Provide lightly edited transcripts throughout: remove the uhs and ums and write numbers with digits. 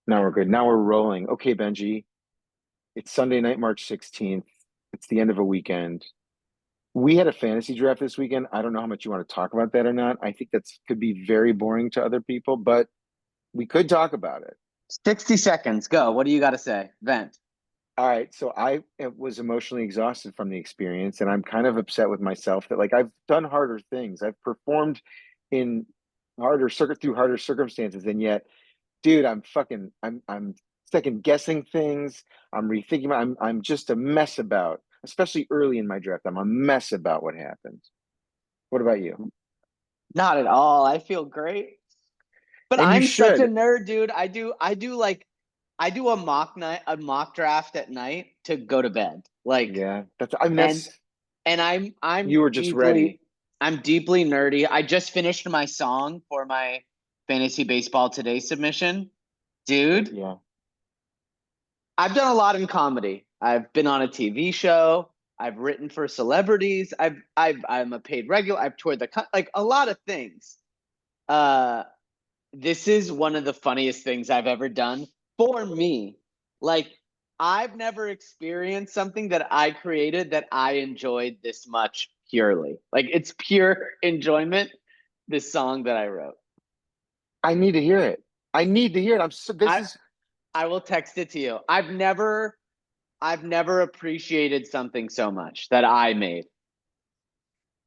Now we're good. Now we're rolling. Okay, Benji. It's Sunday night, March 16th. It's the end of a weekend. We had a fantasy draft this weekend. I don't know how much you want to talk about that or not. I think that's could be very boring to other people, but we could talk about it. 60 seconds. Go. What do you got to say? Vent. All right, so I was emotionally exhausted from the experience, and I'm kind of upset with myself that like I've done harder things. I've performed in harder circumstances, and yet, dude, I'm second guessing things. I'm rethinking. I'm just a mess about, especially early in my draft. I'm a mess about what happened. What about you? Not at all. I feel great. But And you I'm such a should. nerd, dude. I do a mock draft at night to go to bed. Yeah, that's. I mean, And that's and I'm you were just ready. I'm deeply nerdy. I just finished my song for my fantasy baseball today submission. Dude, Yeah. I've done a lot in comedy. I've been on a TV show. I've written for celebrities. I'm a paid regular. I've toured like a lot of things. Uh, this is one of the funniest things I've ever done for me. Like, I've never experienced something that I created that I enjoyed this much purely. Like, it's pure enjoyment. This song that I wrote. I need to hear it. I need to hear it. I'm so. This I is I will text it to you. I've never appreciated something so much that I made.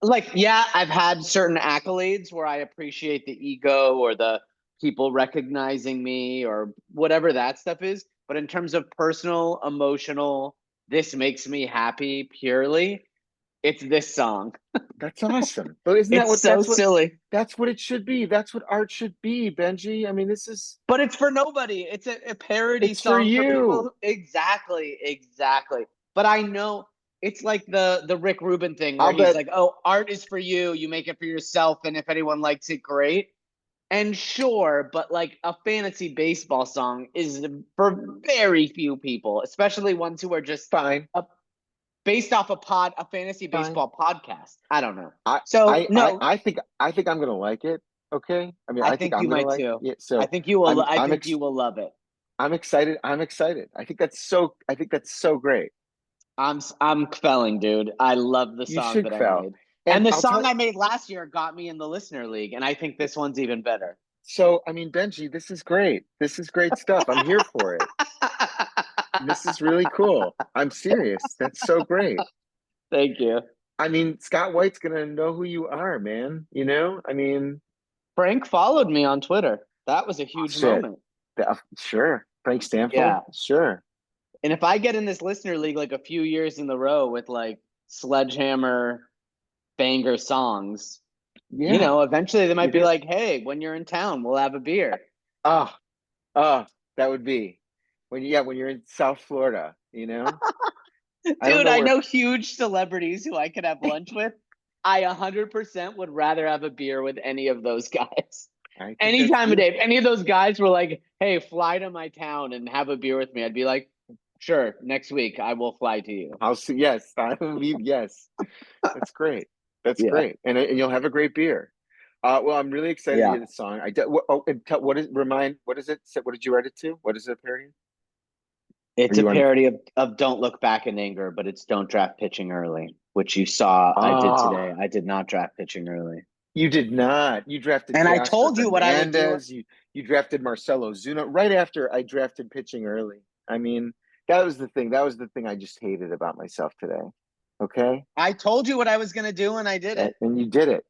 Like, yeah, I've had certain accolades where I appreciate the ego or the people recognizing me or whatever that stuff is. But in terms of personal, emotional, this makes me happy purely, it's this song. That's awesome. But isn't that It's what so silly, that's what it should be. That's what art should be, Benji. I mean, this is but it's for nobody. It's a parody it's for song for people you. who, exactly. But I know it's like the Rick Rubin thing where I'll he's bet like, "Oh, art is for you. You make it for yourself, and if anyone likes it, great." And sure, but like a fantasy baseball song is for very few people, especially ones who are just fine, a, based off a fantasy fine. baseball podcast. I don't know. I So no, I think I'm gonna like it. Okay. I mean, I I think think I'm you gonna might like too. it. I So think you will. I'm I I'm think ex you will love it. I'm excited. I'm excited. I think that's so great. I'm felling, dude. I love the You song should that I Fel. made, And and the I'll song tell I made last year got me in the listener league, and I think this one's even better. so I mean, Benji, this is great. This is great stuff. I'm here for it. This is really cool. I'm serious. That's so great. Thank you. I mean, Scott White's gonna know who you are, man. You know? I mean, Frank followed me on Twitter. That was a huge shit. moment. Sure. Frank Stanfield? Yeah. Sure. And if I get in this listener league like a few years in the row with like sledgehammer banger songs, Yeah. eventually they You're might be gonna like, "Hey, when you're in town, we'll have a beer." ah ah that would be when you're in South Florida, you know? I don't Dude, know I where know huge celebrities who I could have lunch with. I 100% would rather have a beer with any of those guys. I think Any that's time of day. If beautiful. any of those guys were like, "Hey, fly to my town and have a beer with me," I'd be like, "Sure, next week I will fly to you." I'll see yes, I believe yes. That's great. That's Yeah. great. And you'll have a great beer. Well, I'm really excited to Yeah. hear the song. And tell, what is it? What did you write it to? What is it parody? Are It's a you on? parody of Don't Look Back in Anger, but it's Don't Draft Pitching Early, which you saw I did today. Ah, I did not draft pitching early. you did not. You drafted And I Teoscar told you what I would do. Hernandez. You drafted Marcelo Zuna right after I drafted pitching early. I mean, that was the thing. That was the thing I just hated about myself today. Okay, I told you what I was going to do, and I did it. and you did it.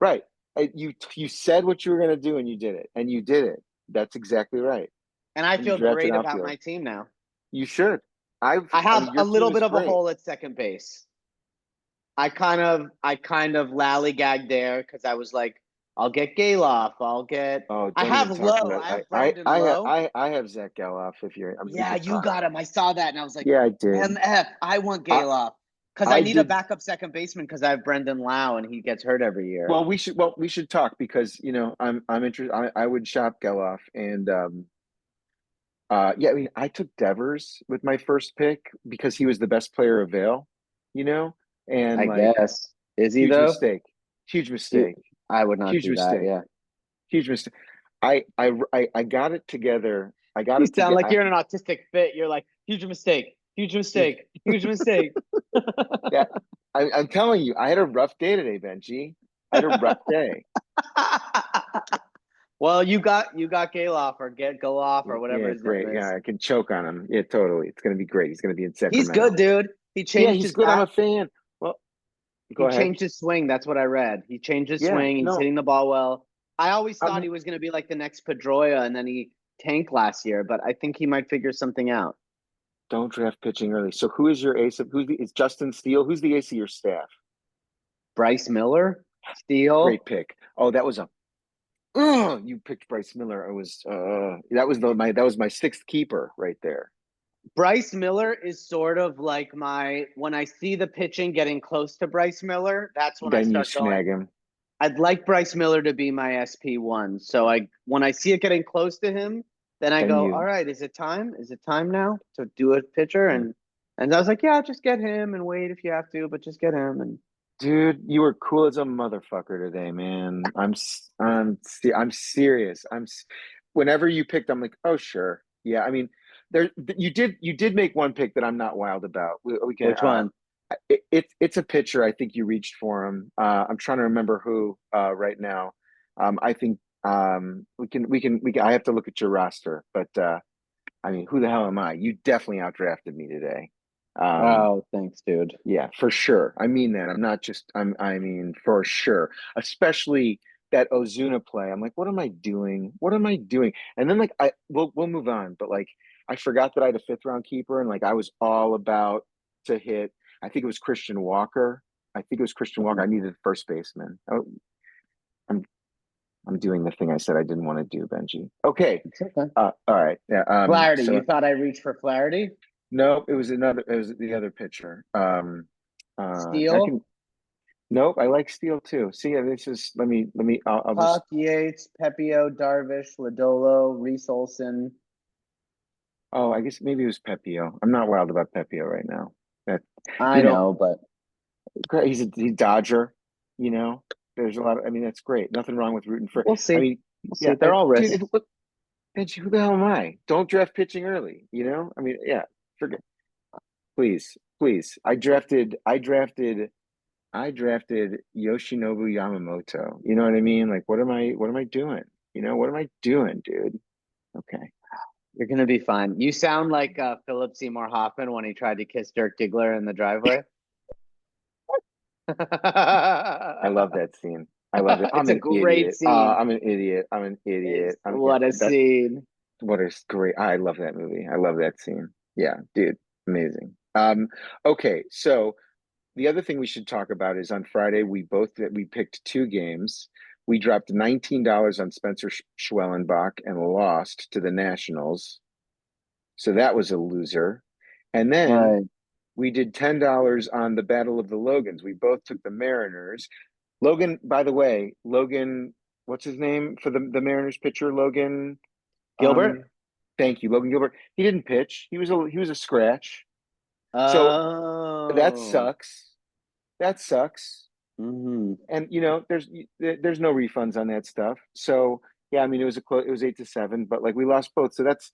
Right. You said what you were going to do, and you did it, and you did it. That's exactly right. And I And you feel drafted great about my outfield. team now. You should. I I have mean, a your team little is bit of a great. hole at second base. I kind of lallygagged there because I was like, I'll get Galoff. Oh, I don't have even talk Low. about. I have Brandon Lowe. I have Zach Geloff. If you're, I mean, we Yeah, could you talk. got him. I saw that, and I was like, Yeah, I did. MF, I want I Galoff because I I need a did. backup second baseman because I have Brendan Lau, and he gets hurt every year. Well we should talk because I'm interested. I would shop Geloff and yeah. I mean, I took Devers with my first pick because he was the best player of Vale. You know, and I like guess. Is he huge though? mistake. Huge mistake. I would not Huge do that. mistake. Yeah. Huge mistake. I got it together. I got You it sound like together. you're in an autistic fit. You're like, huge mistake, huge mistake, huge mistake. Yeah, I'm telling you, I had a rough day today, Benji. I had a rough day. Well, you got Galoff or get Galoff or whatever Yeah, his name great. Yeah, is. I can choke on him. Yeah, totally. It's gonna be great. He's gonna be in He's good, Sacramento. dude. He Yeah, changed he's his good. I'm bat. a fan. Well, go He ahead. changed his swing. That's what I read. He changed his Yeah, swing. He's no, hitting the ball well. I always thought I'm he was going to be like the next Pedroia, and then he tanked last year. But I think he might figure something out. don't draft pitching early. So who is your ace of is Justin Steele? Who's the ace of your staff? Bryce Miller, Great Steele. pick. Oh, that was a you picked Bryce Miller. I was that was my sixth keeper right there. Bryce Miller is sort of like my when I see the pitching getting close to Bryce Miller, that's when I Then you start going. snag him. I'd like Bryce Miller to be my SP1. So I when I see it getting close to him, then I Then go, all you right, is it time? Is it time now to do a pitcher? And I was like, yeah, just get him and wait if you have to, but just get him. And dude, you were cool as a motherfucker today, man. I'm serious. Whenever you picked, I'm like, oh sure, yeah. I mean, you did make one pick that I'm not wild about. We can which one? it's a pitcher. I think you reached for him. I'm trying to remember who right now. I think we can. I have to look at your roster, but I mean, who the hell am I? You definitely outdrafted me today. Um, Oh, thanks, dude. yeah, for sure. I mean that. I'm not just I mean for sure. Especially that Ozuna play. I'm like, what am I doing? What am I doing? And then like we'll move on, but like I forgot that I had a fifth round keeper and like I was all about to hit. I think it was Christian Walker. I think it was Christian Walker. I needed a first baseman. Oh, I'm I'm doing the thing I said I didn't want to do, Benji. Okay. It's okay. All right. Yeah. Flaherty, you So thought I reached for Flaherty? no, it was another. It was the other pitcher. I Steele, can. Nope, I like Steele too. See, this is. Let me. I'll just. Puck, Yates, Pepio, Darvish, Lodolo, Reese Olson. Oh, I guess maybe it was Pepio. I'm not wild about Pepio right now. That you I know, know, but he's Dodger. You know, there's a lot of. I mean, that's great. Nothing wrong with rooting for. we'll I see. mean, We'll see. yeah, They're all dude. risks. Look, Benji, who the hell am I? Don't draft pitching early. You know, I mean, yeah. Forget. Please, please. I drafted Yoshinobu Yamamoto. You know what I mean? Like, what am I doing? You know, what am I doing, dude? Okay. You're gonna be fine. You sound like Philip Seymour Hoffman when he tried to kiss Dirk Diggler in the driveway. I love that scene. I love it. I'm It's a an great idiot. scene. I'm an idiot. I'm an It's idiot. Yeah, what a that scene. what is great. I love that movie. I love that scene. Yeah, dude, amazing. Okay, so the other thing we should talk about is on Friday we picked two games. We dropped $19 on Spencer Schwellenbach and lost to the Nationals. So that was a loser. And then Right. we did $10 on the Battle of the Logans. We both took the Mariners. Logan, by the way, Logan, what's his name for the Mariners pitcher? Logan. Um, Gilbert? thank you, Logan Gilbert. He didn't pitch. He was a scratch. So that Oh. sucks. That sucks. Hmm. And there's no refunds on that stuff. So yeah, I mean it was 8-7, but like we lost both. So that's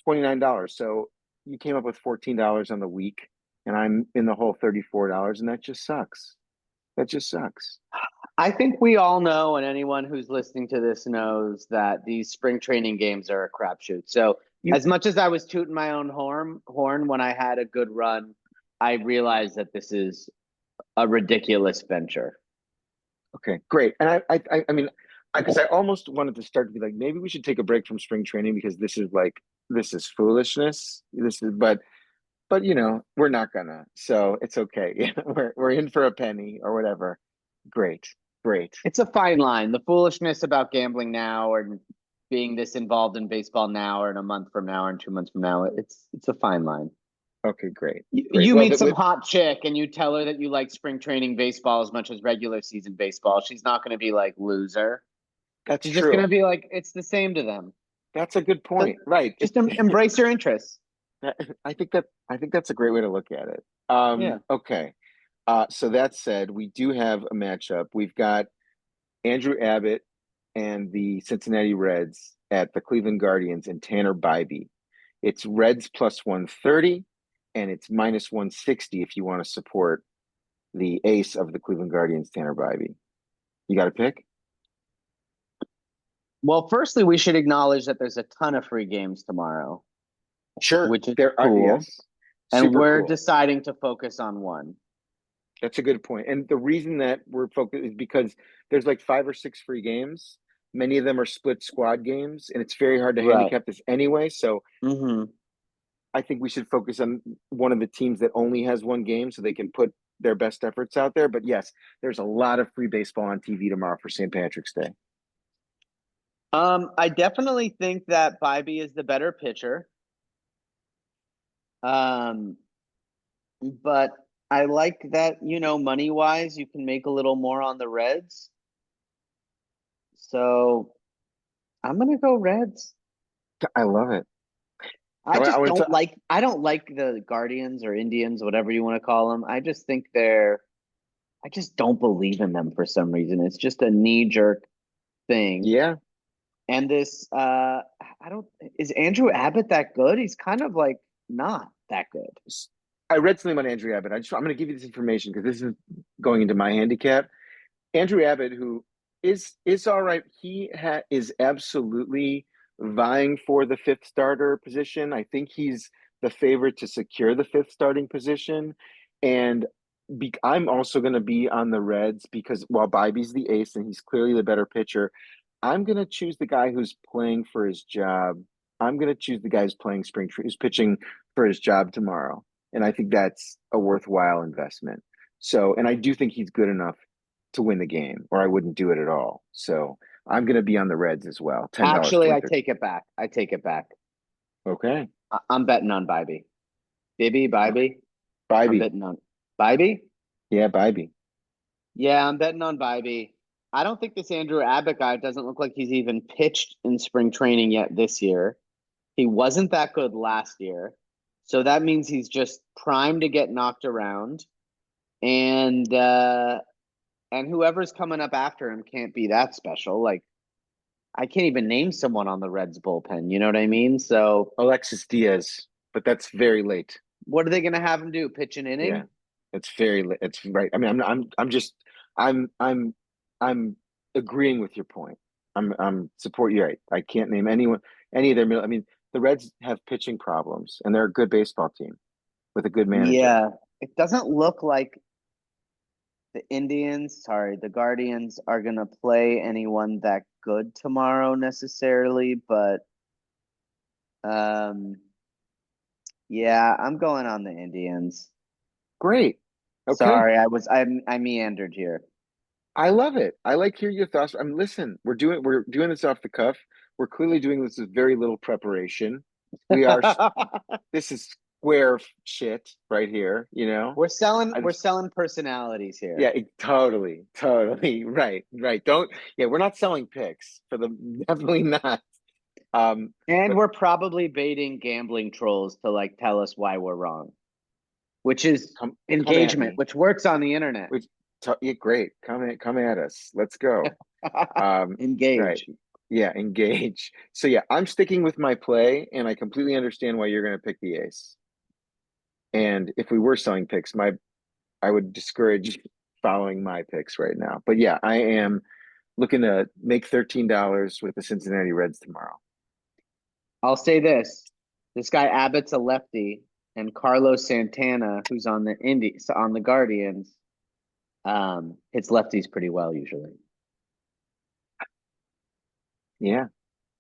$29. So you came up with $14 on the week, and I'm in the whole $34, and that just sucks. That just sucks. I think we all know, and anyone who's listening to this knows that these spring training games are a crapshoot. So, You as much as I was tooting my own horn when I had a good run, I realized that this is a ridiculous venture. Okay, great. And I mean, because I almost wanted to start to be like, maybe we should take a break from spring training because this is foolishness. But we're not gonna. So it's okay. We're in for a penny or whatever. Great, great. It's a fine line. The foolishness about gambling now or being this involved in baseball now or in a month from now or in 2 months from now, it's a fine line. Okay, great, great. You Well, meet some hot chick and you tell her that you like spring training baseball as much as regular season baseball. She's not going to be like loser. that's She's just going true. to be like it's the same to them. That's a good So point. Right. just embrace your interests. I think that's a great way to look at it. Yeah. Okay. So that said, we do have a matchup. We've got Andrew Abbott and the Cincinnati Reds at the Cleveland Guardians and Tanner Bybee. It's Reds plus 130, and it's minus 160 if you want to support the ace of the Cleveland Guardians, Tanner Bybee. You got a pick? Well, firstly, we should acknowledge that there's a ton of free games tomorrow, Sure. which is There are, cool. yes. And Super we're cool. deciding to focus on one. That's a good point. And the reason that we're focused is because there's like 5 or 6 free games. Many of them are split squad games, and it's very hard to Right. handicap this anyway. So Mm-hmm. I think we should focus on one of the teams that only has one game so they can put their best efforts out there. But yes, there's a lot of free baseball on TV tomorrow for St. Patrick's Day. I definitely think that Bybee is the better pitcher. Um, but I like that, money wise, you can make a little more on the Reds. So I'm gonna go Reds. I love it. I I just want to. I don't like the Guardians or Indians, whatever you want to call them. I just think I just don't believe in them for some reason. It's just a knee jerk thing. Yeah, And this, I don't, is Andrew Abbott that good? He's kind of like not that good. I read something about Andrew Abbott. I'm going to give you this information because this is going into my handicap. Andrew Abbott, who is all right, is absolutely vying for the fifth starter position. I think he's the favorite to secure the fifth starting position, and I'm also going to be on the Reds because while Bybee's the ace and he's clearly the better pitcher, I'm going to choose the guy who's playing for his job. I'm going to choose the guy who's playing who's pitching for his job tomorrow, and I think that's a worthwhile investment. So, and I do think he's good enough to win the game, or I wouldn't do it at all. So I'm going to be on the Reds as well. $10 to Actually, win I 50. take it back. I take it back. Okay. I'm betting on Bybee. Okay. Bybee. I'm Bybee. betting on Bybee. Yeah, Bybee. Yeah, I'm betting on Bybee. I don't think this Andrew Abbott guy doesn't look like he's even pitched in spring training yet this year. He wasn't that good last year. So that means he's just primed to get knocked around. And whoever's coming up after him can't be that special. Like I can't even name someone on the Reds bullpen. You know what I mean? So Alexis Diaz, but that's very late. what are they going to have him do? Pitch an Yeah, inning? it's very late. It's right. I mean, I'm just, I'm, I'm, I'm agreeing with your point. I'm support you. Right. I can't name anyone, any of their middle. I mean, the Reds have pitching problems, and they're a good baseball team with a good manager. Yeah, it doesn't look like the Guardians are going to play anyone that good tomorrow necessarily, but um yeah, I'm going on the Indians. Great. Okay. Sorry, I meandered here. I love it. I like hearing your thoughts. I'm listen. We're doing this off the cuff. We're clearly doing this with very little preparation. We are. This is square shit right here. You know. I We're just selling personalities yeah. here. Totally. Right. Don't. Yeah. We're not selling picks for the. Definitely not. And But we're probably baiting gambling trolls to like tell us why we're wrong, which is come at engagement, me. which works on the internet. Which yeah, great. Come at us. Let's go. Right. Engage. Yeah, engage. So yeah, I'm sticking with my play, and I completely understand why you're going to pick the ace. And if we were selling picks, my I would discourage following my picks right now. But yeah, I am looking to make $13 with the Cincinnati Reds tomorrow. I'll say this guy Abbott's a lefty, and Carlos Santana, who's on the Guardians, hits lefties pretty well usually. Yeah,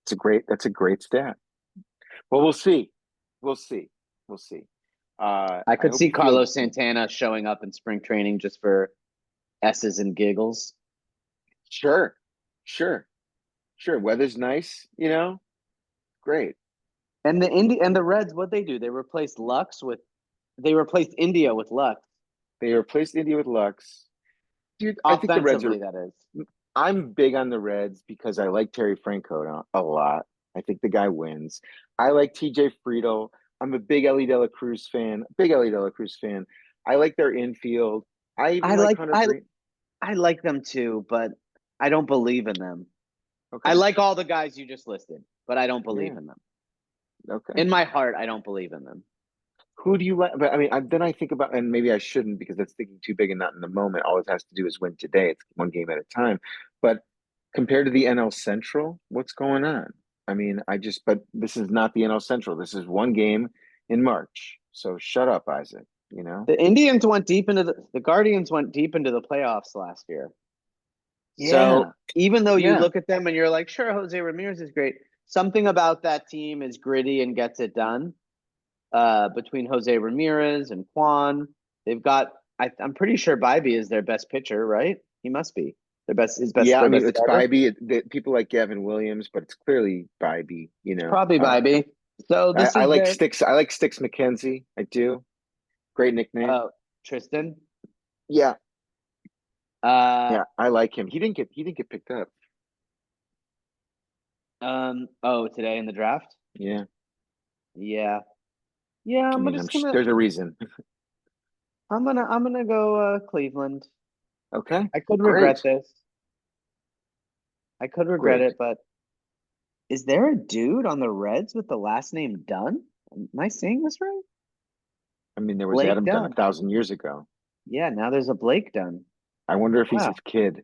that's a great stat. Well, we'll see. We'll see. We'll see. I I could hope see you feel Carlos Santana showing up in spring training just for S's and giggles. sure, sure, sure. Weather's nice. Great. And the Reds, what they do? They replaced India with Lux. They replaced India with Lux. Dude, I think the Reds are. Offensively, that is. I'm big on the Reds because I like Terry Francona a lot. I think the guy wins. I like TJ Friedel. I'm a big Ellie De La Cruz fan. Big Ellie De La Cruz fan. I like their infield. I even I like like Hunter Green. I like them too, but I don't believe in them. I Okay. like all the guys you just listed. but I don't believe Yeah. in them. Okay. In my heart, I don't believe in them. Who do you like? But I mean, then I think about, and maybe I shouldn't because that's thinking too big and not in the moment. All it has to do is win today. It's one game at a time. But compared to the NL Central, what's going on? I mean, but this is not the NL Central. This is one game in March. So shut up, Isaac, you know? The Indians went deep into the Guardians went deep into the playoffs last year. So Yeah. even though you Yeah. look at them and you're like, sure, Jose Ramirez is great, something about that team is gritty and gets it done. Between Jose Ramirez and Juan, they've got. I'm pretty sure Bybee is their best pitcher, right? He must be Yeah. I their mean, best it's starter. Bybee. People like Gavin Williams, but it's clearly Bybee, you It's know? probably Bybee. So this I is like their Sticks. I like Sticks McKenzie. I do. Great nickname. Tristan. Yeah. Uh, Yeah. I like him. He didn't get picked up. oh, today in the draft. Yeah. Yeah, yeah. I I'm mean, just gonna there's a reason. I'm gonna go Cleveland. Okay. I could regret Great. this. I could regret Great. it, but is there a dude on the Reds with the last name Dunn? Am I saying this right? I mean, there was Blake Adam Dunn a Dunn. thousand years ago. Yeah, now there's a Blake Dunn. I wonder if he's Wow. his kid.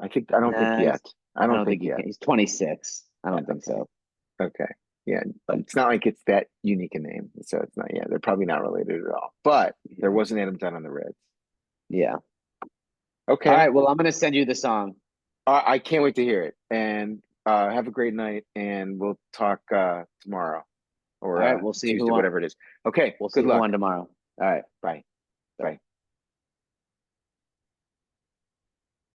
I don't think Nah, yet. I I don't don't think think he yet. can. He's 26. I Yeah, don't think okay. so. Okay. Yeah. But It's not like it's that unique a name. So it's not, yeah, they're probably not related at all. But there was an Adam Dunn on the Reds. yeah. All Okay. right. Well, I'm gonna send you the song. I can't wait to hear it. And have a great night. And we'll talk tomorrow or All right. We'll see who Tuesday, won. whatever it is. Okay. We'll see Good who luck. won tomorrow. All right. Bye. Bye. Bye.